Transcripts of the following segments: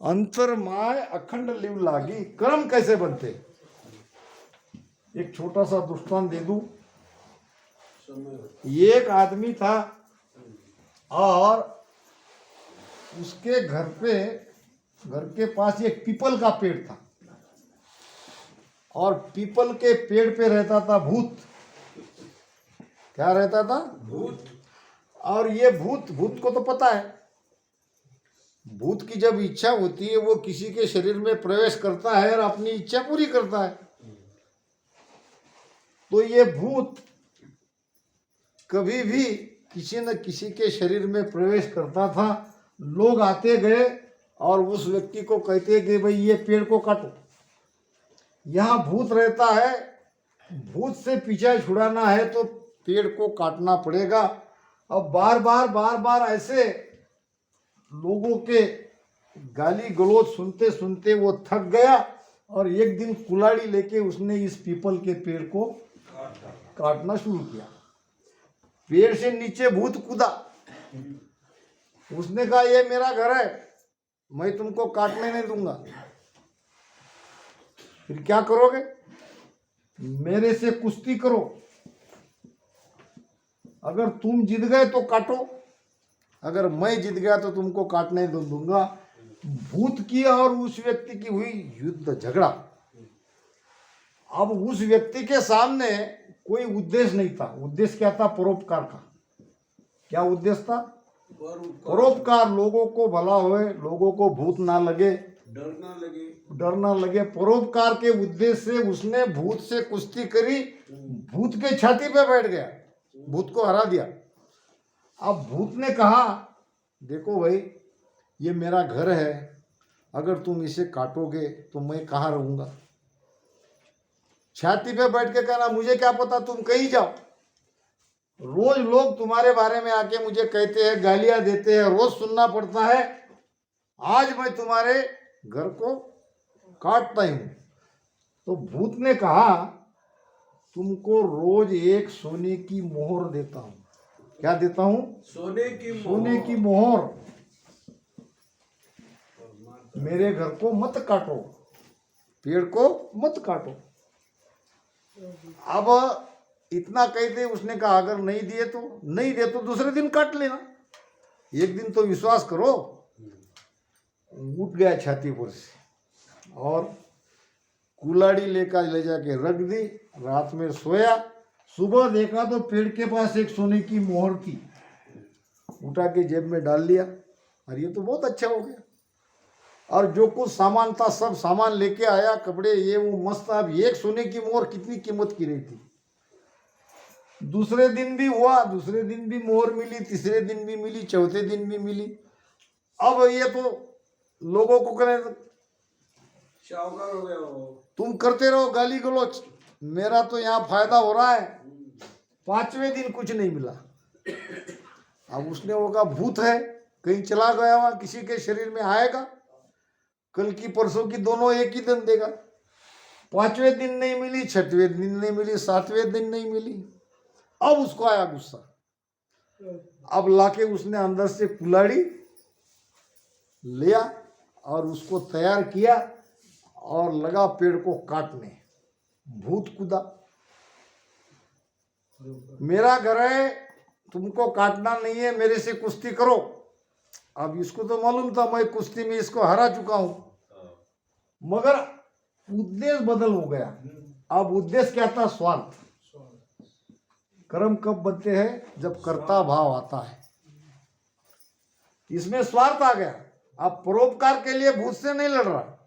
अंतरमाय अखंड लिव लागी। कर्म कैसे बनते? एक छोटा सा दृष्टांत दे दूं। एक आदमी था और उसके घर के पास एक पीपल का पेड़ था और पीपल के पेड़ पे रहता था भूत। क्या रहता था? भूत। और ये भूत को तो पता है, भूत की जब इच्छा होती है वो किसी के शरीर में प्रवेश करता है और अपनी इच्छा पूरी करता है। तो ये भूत कभी भी किसी न किसी के शरीर में प्रवेश करता था। लोग आते गए और उस व्यक्ति को कहते कि भाई ये पेड़ को काटो। यहाँ भूत रहता है, भूत से पीछा छुड़ाना है तो पेड़ को काटना पड़ेगा। अब बार बार ऐसे लोगों के गाली गलौज सुनते सुनते वो थक गया और एक दिन कुल्हाड़ी लेके उसने इस पीपल के पेड़ को काटना शुरू किया। पेड़ से नीचे भूत कूदा। उसने कहा ये मेरा घर है, मैं तुमको काटने नहीं दूंगा। फिर क्या करोगे? मेरे से कुश्ती करो, अगर तुम जीत गए तो काटो, अगर मैं जीत गया तो तुमको काटने दूंगा। भूत की और उस व्यक्ति की हुई युद्ध, झगड़ा। अब उस व्यक्ति के सामने कोई उद्देश्य नहीं था। उद्देश्य क्या था? परोपकार का। क्या उद्देश्य था? परोपकार। लोगों को भला होए, लोगों को भूत ना लगे, डर ना लगे। परोपकार के उद्देश्य से उसने भूत से कुश्ती करी, भूत के छाती पे बैठ गया, भूत को हरा दिया। अब भूत ने कहा देखो भाई ये मेरा घर है, अगर तुम इसे काटोगे तो मैं कहाँ रहूंगा? छाती पे बैठ के कहना मुझे क्या पता, तुम कहीं जाओ। रोज लोग तुम्हारे बारे में आके मुझे कहते हैं, गालियां देते हैं, रोज सुनना पड़ता है। आज मैं तुम्हारे घर को काटता ही हूं। तो भूत ने कहा तुमको रोज एक सोने की मोहर देता हूं। क्या देता हूं? सोने की मोहर। मेरे घर को मत काटो, पेड़ को मत काटो। अब इतना कहते उसने कहा अगर नहीं दिए तो दूसरे दिन काट लेना, एक दिन तो विश्वास करो। उठ गया छाती पर से और कुल्हाड़ी लेकर ले जाके रख दी। रात में सोया, सुबह देखा तो पेड़ के पास एक सोने की मोहर थी। उठा के जेब में डाल लिया और ये तो बहुत अच्छा हो गया। और जो कुछ सामान था सब सामान लेके आया, कपड़े ये वो मस्त। अब एक सोने की मोहर कितनी कीमत की रही थी। दूसरे दिन भी हुआ, दूसरे दिन भी मोहर मिली, तीसरे दिन भी मिली, चौथे दिन भी मिली। अब ये तो लोगों को करें शाहूकार हो गया तुम करते रहो गाली गलौज, मेरा तो यहाँ फायदा हो रहा है। पांचवें दिन कुछ नहीं मिला। अब उसने होगा भूत है, कहीं चला गया हुआ, किसी के शरीर में आएगा, कल की परसों की दोनों एक ही दिन देगा। पांचवें दिन नहीं मिली, छठवें दिन नहीं मिली, सातवें दिन नहीं मिली। अब उसको आया गुस्सा। अब लाके उसने अंदर से कुल्हाड़ी लिया और उसको तैयार किया और लगा पेड़ को काटने। भूत कूदा, मेरा घर है, तुमको काटना नहीं है, मेरे से कुश्ती करो। अब इसको तो मालूम था मैं कुश्ती में इसको हरा चुका हूं, मगर उद्देश्य बदल हो गया। अब उद्देश्य क्या था? स्वार्थ। कर्म कब बनते हैं? जब कर्ता भाव आता है। इसमें स्वार्थ आ गया। अब परोपकार के लिए भूत से नहीं लड़ रहा,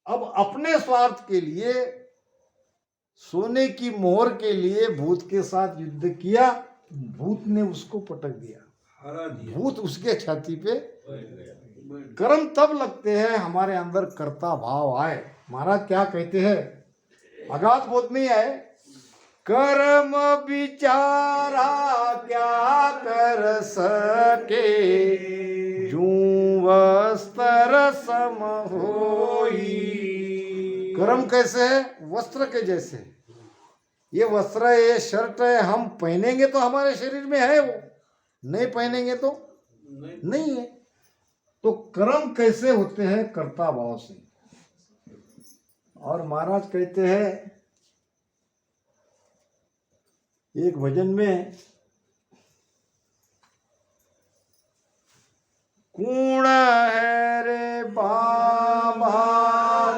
अब अपने स्वार्थ के लिए, सोने की मोहर के लिए भूत के साथ युद्ध किया। भूत ने उसको पटक दिया, भूत उसके छाती पे। कर्म तब लगते हैं हमारे अंदर कर्ता भाव आए। महाराज क्या कहते हैं? अगाध बोध में है, कर्म बिचारा क्या कर सके, जूं वस्त्र सम होई। कर्म कैसे है? वस्त्र के जैसे। ये वस्त्र है, ये शर्ट है, हम पहनेंगे तो हमारे शरीर में है, वो नहीं पहनेंगे तो नहीं है। तो कर्म कैसे होते हैं? कर्ता भाव से। और महाराज कहते हैं एक भजन में, कूण है रे बाबा,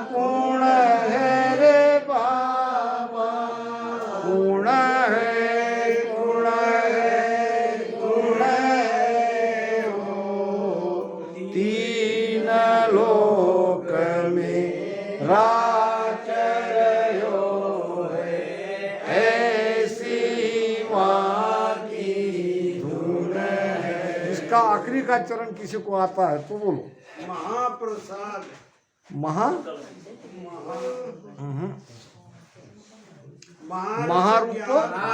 कूण है रे बाबा, कूण है, कूण है, कूण है हो, तीन लोक में राज रहो है, ऐसी माँ की धुन है। इसका आखिरी का चरण किसी को आता है तो बोलो। महाप्रसाद, महारूप,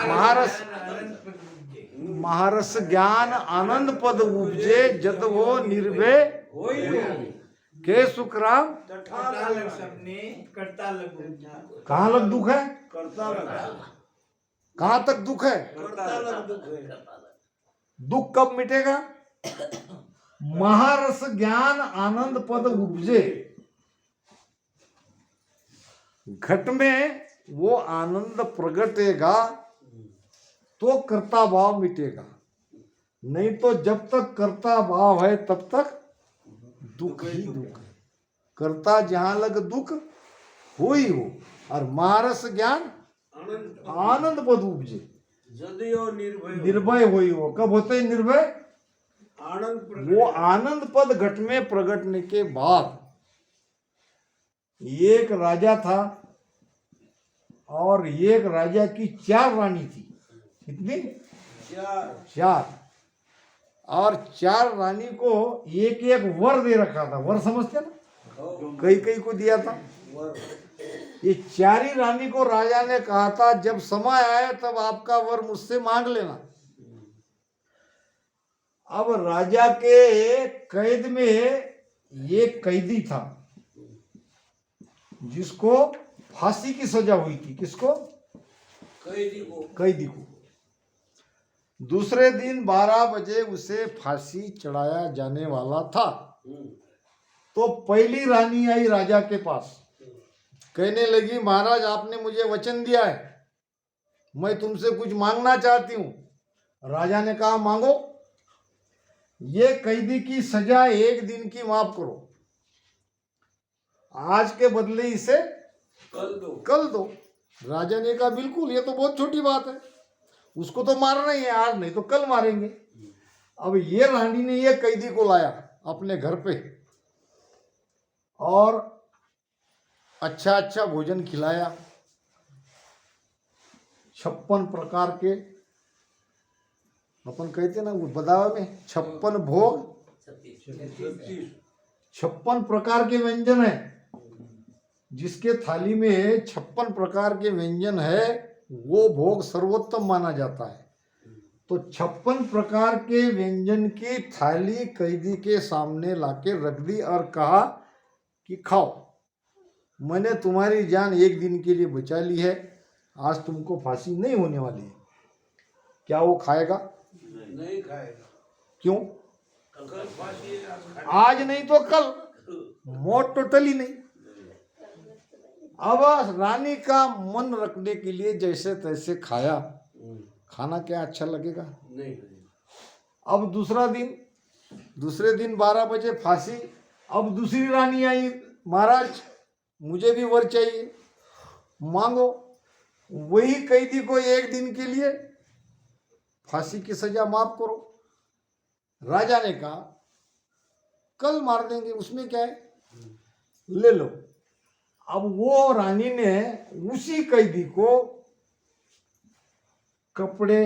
महारस, महारस ज्ञान आनंद पद उपजे, जत वो निर्भय के सुखराम। कहाँ लग दुख है? कहाँ तक दुख है? दुख कब मिटेगा? महारस ज्ञान आनंद पद उपजे, घट में वो आनंद प्रगटेगा तो कर्ता भाव मिटेगा, नहीं तो जब तक कर्ता भाव है तब तक दुख ही दुख है। कर्ता जहां लग दुख हो ही हो। और महारस ज्ञान आनंद पद उपजे, निर्भय हो ही हो। कब होते हैं निर्भय? वो आनंद पद घट में प्रगटने के बाद। एक राजा था और एक राजा की 4 रानी थी। कितनी? 4। और 4 रानी को एक एक वर दे रखा था। वर समझते ना? कई कई को दिया था। ये 4 ही रानी को राजा ने कहा था जब समय आए तब आपका वर मुझसे मांग लेना। अब राजा के कैद में एक कैदी था जिसको फांसी की सजा हुई थी। किसको? कैदी को। दूसरे दिन 12 बजे उसे फांसी चढ़ाया जाने वाला था। तो पहली रानी आई राजा के पास, कहने लगी महाराज आपने मुझे वचन दिया है, मैं तुमसे कुछ मांगना चाहती हूं। राजा ने कहा मांगो। ये कैदी की सजा 1 दिन की माफ करो, आज के बदले इसे कल दो। राजा ने कहा बिल्कुल, ये तो बहुत छोटी बात है, उसको तो मारना ही है, आज नहीं तो कल मारेंगे। अब ये रानी ने ये कैदी को लाया अपने घर पे और अच्छा अच्छा भोजन खिलाया। 56 प्रकार के, अपन कहते ना वो बदावा में 56 भोग, 56 प्रकार के व्यंजन है। जिसके थाली में 56 प्रकार के व्यंजन है वो भोग सर्वोत्तम माना जाता है। तो 56 प्रकार के व्यंजन की थाली कैदी के सामने लाके रख दी और कहा कि खाओ, मैंने तुम्हारी जान 1 दिन के लिए बचा ली है, आज तुमको फांसी नहीं होने वाली है। क्या वो खाएगा? नहीं खाएगा। क्यों? आज नहीं तो कल, मौत तो टली नहीं। अब रानी का मन रखने के लिए जैसे तैसे खाया। खाना क्या अच्छा लगेगा? नहीं। अब दूसरे दिन 12 बजे फांसी। अब दूसरी रानी आई, महाराज मुझे भी वर चाहिए, मांगो। वही कैदी को 1 दिन के लिए फांसी की सजा माफ करो। राजा ने कहा कल मार देंगे, उसमें क्या है, ले लो। अब वो रानी ने उसी कैदी को कपड़े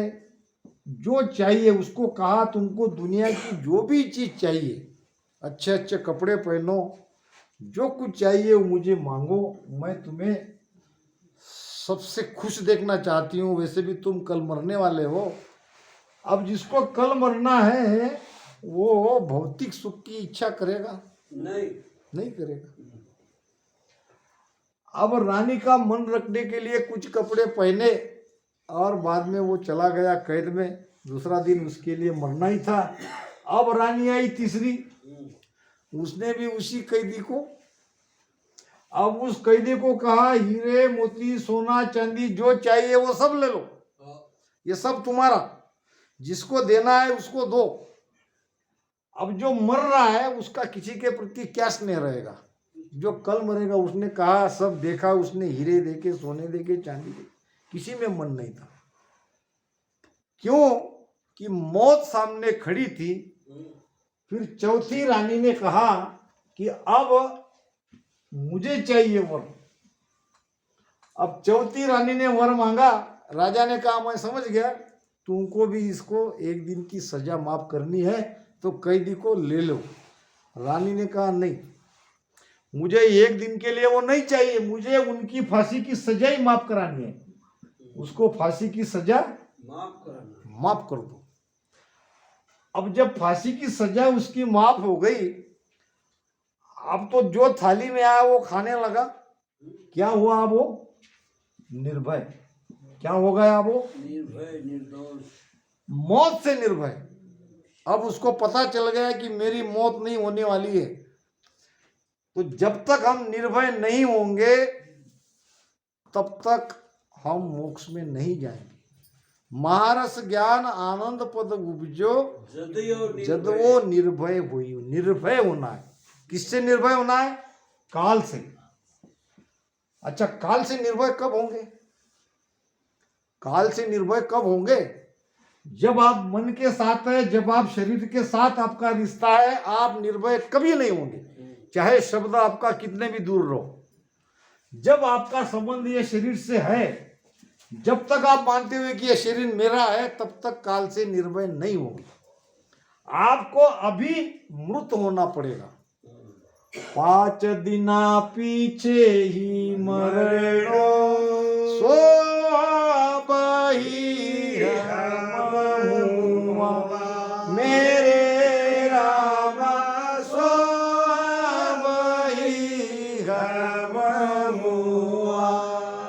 जो चाहिए उसको कहा तुमको दुनिया की जो भी चीज चाहिए, अच्छे अच्छे कपड़े पहनो, जो कुछ चाहिए वो मुझे मांगो, मैं तुम्हें सबसे खुश देखना चाहती हूँ। वैसे भी तुम कल मरने वाले हो। अब जिसको कल मरना है वो भौतिक सुख की इच्छा करेगा? नहीं करेगा। अब रानी का मन रखने के लिए कुछ कपड़े पहने और बाद में वो चला गया कैद में। दूसरा दिन उसके लिए मरना ही था। अब रानी आई तीसरी, उसने भी उसी कैदी को, अब उस कैदी को कहा हीरे मोती सोना चांदी जो चाहिए वो सब ले लो, ये सब तुम्हारा, जिसको देना है उसको दो। अब जो मर रहा है उसका किसी के प्रति क्या स्नेह रहेगा? जो कल मरेगा, उसने कहा सब देखा उसने, हीरे देके सोने देके चांदी देके, किसी में मन नहीं था। क्यों कि मौत सामने खड़ी थी। फिर चौथी रानी ने कहा कि अब मुझे चाहिए वर। अब चौथी रानी ने वर मांगा, राजा ने कहा मैं समझ गया, तुमको भी इसको एक दिन की सजा माफ करनी है तो कैदी को ले लो। रानी ने कहा नहीं, मुझे एक दिन के लिए वो नहीं चाहिए, मुझे उनकी फांसी की सजा ही माफ करानी है, उसको फांसी की सजा माफ कर दो। अब जब फांसी की सजा उसकी माफ हो गई, अब तो जो थाली में आया वो खाने लगा। क्या हुआ? अब वो निर्भय। क्या हो गया? वो निर्भय निर्दोष, मौत से निर्भय। अब उसको पता चल गया कि मेरी मौत नहीं होने वाली है। तो जब तक हम निर्भय नहीं होंगे तब तक हम मोक्ष में नहीं जाएंगे। महारस ज्ञान आनंद पद उपजो जदवो निर्भय हुई। निर्भय होना है। किससे निर्भय होना है? काल से। अच्छा, काल से निर्भय कब होंगे? काल से निर्भय कब होंगे? जब आप मन के साथ है, जब आप शरीर के साथ आपका रिश्ता है, आप निर्भय कभी नहीं होंगे, चाहे शब्द आपका कितने भी दूर रहो। जब आपका संबंध ये शरीर से है, जब तक आप मानते हुए कि ये शरीर मेरा है, तब तक काल से निर्भय नहीं होंगे। आपको अभी मृत होना पड़ेगा। 5 दिना पीछे ही मरणो सो बही मेरे रामा सो बही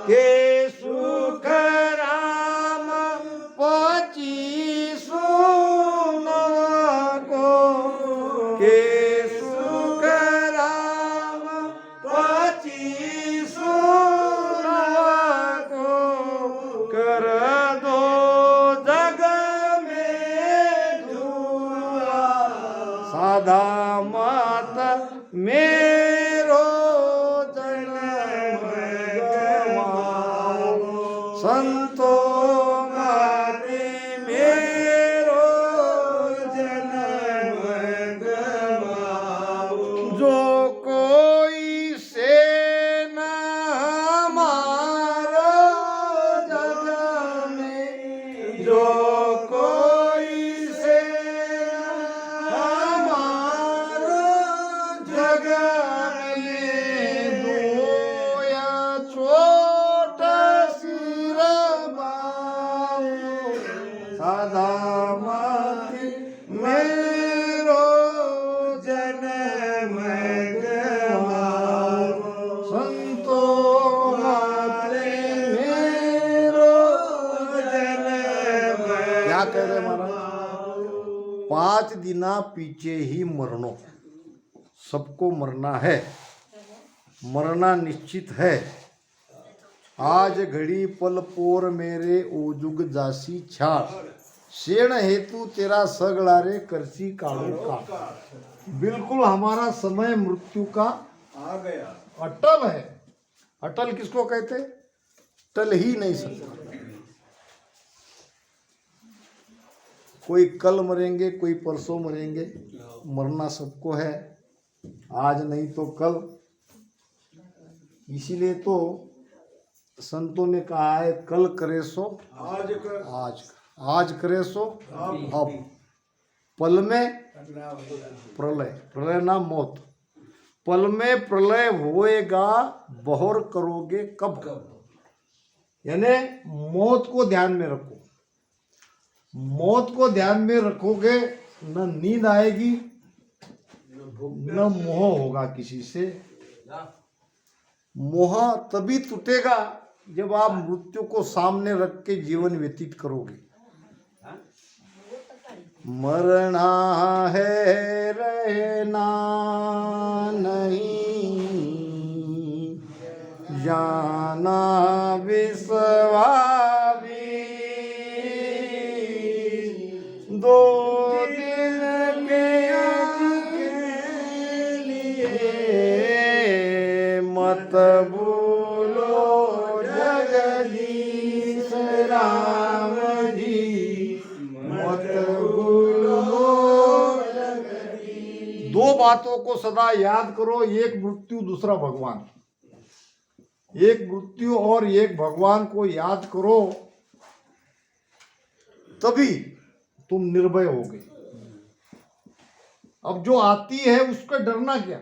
के सुख राम पची सुना को के सुख राम पची सुना को कर दो जग में दुआ साधा मत मेरो जन्म गवाओ संतो माते मेरो जन्म गवाओ। जो कोई से न हमारो जग में, जो कोई से हमारो जग में, दोया छोट सिर बाओ सदा मति मेरो जन्म गवाओ संतो माते मेरो जन्म। क्या कह रहे महाराज? 5 दिना पीछे ही मरनो। सबको मरना है, मरना निश्चित है। आज घड़ी पल पोर मेरे ओजुग जासी छाड़, शेण हेतु तेरा सगड़ा रे करसी काढ़ो का। बिल्कुल हमारा समय मृत्यु का आ गया। अटल है। अटल किसको कहते? टल ही नहीं सकता। कोई कल मरेंगे, कोई परसों मरेंगे, मरना सबको है, आज नहीं तो कल। इसीलिए तो संतों ने कहा है कल करे सो आज कर, आज करे सो अब, पल में प्रलय। प्रलय ना मौत। पल में प्रलय होएगा, बहोर करोगे कब? यानी मौत को ध्यान में रखो। मौत को ध्यान में रखोगे, न नींद आएगी, न मोह होगा किसी से। मोह तभी टूटेगा जब आप मृत्यु को सामने रख के जीवन व्यतीत करोगे। मरना है रहना नहीं, जाना विश्वामी, दो दिन के लिए मत भूलो जगदीश राम जी, मत भूलो। दो बातों को सदा याद करो, एक मृत्यु दूसरा भगवान। एक मृत्यु और एक भगवान को याद करो, तभी तुम निर्भय होगे। अब जो आती है उसका डरना क्या,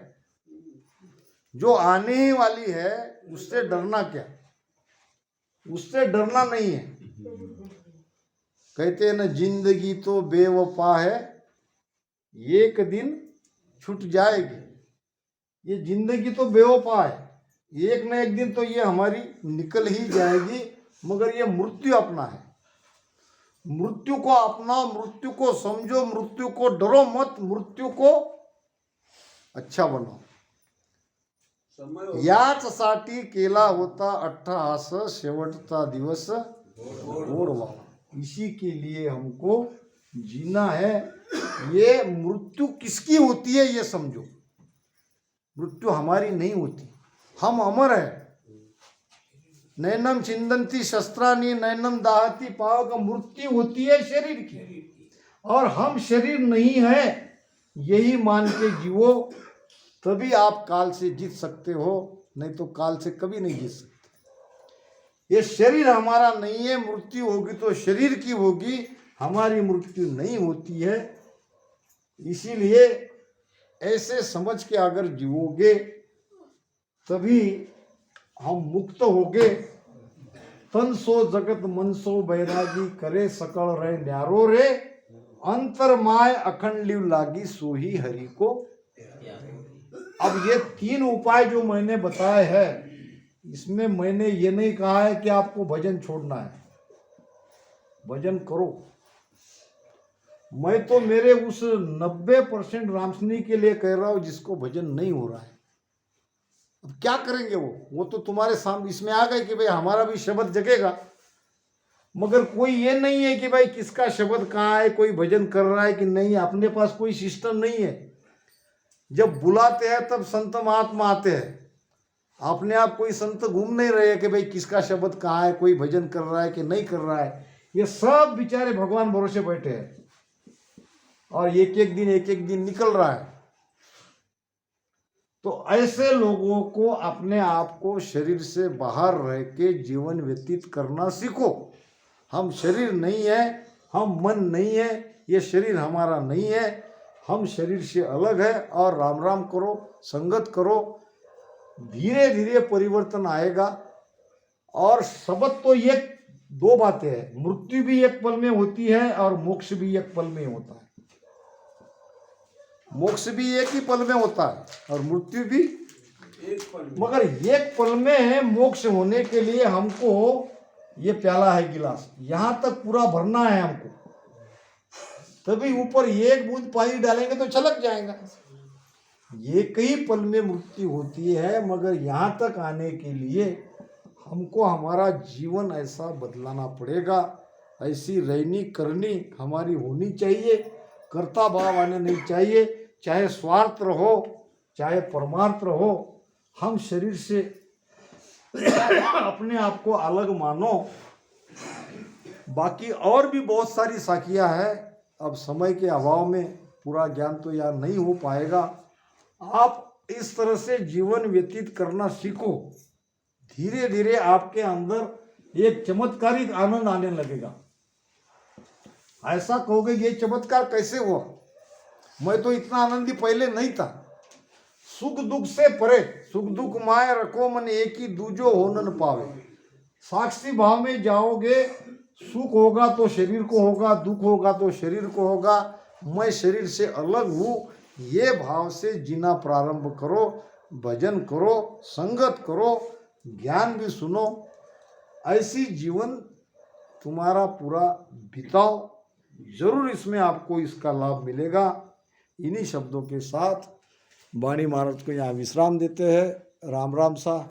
जो आने ही वाली है उससे डरना क्या, उससे डरना नहीं है। कहते हैं ना, जिंदगी तो बेवफा है, एक दिन छूट जाएगी। ये जिंदगी तो बेवफा है, एक न एक दिन तो ये हमारी निकल ही जाएगी, मगर ये मृत्यु अपना है। मृत्यु को अपनाओ, मृत्यु को समझो, मृत्यु को डरो मत, मृत्यु को अच्छा बनाओ। याचसाठी केला होता अट्टहास, शेवटचा दिवस गोड व्हावा। इसी के लिए हमको जीना है। ये मृत्यु किसकी होती है ये समझो, मृत्यु हमारी नहीं होती, हम अमर है। नैनम छिंदंती शस्त्रानी नैनम दाहती पावक, मृत्यु होती है शरीर की, और हम शरीर नहीं है, यही मान के जीवो, तभी आप काल से जीत सकते हो, नहीं तो काल से कभी नहीं जीत सकते। ये शरीर हमारा नहीं है, मृत्यु होगी तो शरीर की होगी, हमारी मृत्यु नहीं होती है। इसीलिए ऐसे समझ के अगर जीवोगे तभी हम मुक्त होगे। तन सो जगत मन सो बैरागी, करे सकल रहे न्यारो रे, अंतर माय अखंड लिव लागी, सोही हरि को। अब ये तीन उपाय जो मैंने बताए हैं, इसमें मैंने ये नहीं कहा है कि आपको भजन छोड़ना है, भजन करो। मैं तो मेरे उस 90% रामसनी के लिए कह रहा हूं जिसको भजन नहीं हो रहा है। अब क्या करेंगे वो तो तुम्हारे सामने इसमें आ गए कि भाई हमारा भी शब्द जगेगा, मगर कोई ये नहीं है कि भाई किसका शब्द कहाँ है, कोई भजन कर रहा है कि नहीं। अपने पास कोई सिस्टम नहीं है। जब बुलाते हैं तब संत महात्मा आते हैं, अपने आप कोई संत घूम नहीं रहे कि भाई किसका शब्द कहाँ है, कोई भजन कर रहा है कि नहीं कर रहा है। ये सब बेचारे भगवान भरोसे बैठे हैं, और एक एक दिन निकल रहा है। तो ऐसे लोगों को अपने आप को शरीर से बाहर रह के जीवन व्यतीत करना सीखो। हम शरीर नहीं है, हम मन नहीं है, ये शरीर हमारा नहीं है, हम शरीर से अलग है। और राम राम करो, संगत करो, धीरे धीरे परिवर्तन आएगा। और सबक तो ये दो बातें हैं, मृत्यु भी एक पल में होती है और मोक्ष भी एक पल में होता है। मोक्ष भी एक ही पल में होता है और मृत्यु भी एक पल में। मगर एक पल में है। मोक्ष होने के लिए हमको ये प्याला है गिलास, यहां तक पूरा भरना है हमको, तभी ऊपर एक बूंद पानी डालेंगे तो छलक जाएगा। ये कई पल में मृत्यु होती है, मगर यहाँ तक आने के लिए हमको हमारा जीवन ऐसा बदलाना पड़ेगा। ऐसी रहनी करनी हमारी होनी चाहिए, कर्ता भाव आने नहीं चाहिए। चाहे स्वार्थ रहो चाहे परमार्थ रहो, हम शरीर से अपने आप को अलग मानो। बाकी और भी बहुत सारी साखियाँ हैं, अब समय के अभाव में पूरा ज्ञान तो यार नहीं हो पाएगा। आप इस तरह से जीवन व्यतीत करना सीखो, धीरे धीरे आपके अंदर एक चमत्कारिक आनंद आने लगेगा। ऐसा कहोगे ये चमत्कार कैसे हुआ, मैं तो इतना आनंदी पहले नहीं था। सुख दुख से परे, सुख दुख माय रखो मन एक ही, दूजो हो न पावे। साक्षी भाव में जाओगे, सुख होगा तो शरीर को होगा, दुख होगा तो शरीर को होगा। मैं शरीर से अलग हूँ, ये भाव से जीना प्रारंभ करो। भजन करो, संगत करो, ज्ञान भी सुनो, ऐसी जीवन तुम्हारा पूरा बिताओ। जरूर इसमें आपको इसका लाभ मिलेगा। इन्हीं शब्दों के साथ वाणी महाराज को यहाँ विश्राम देते हैं। राम राम सा।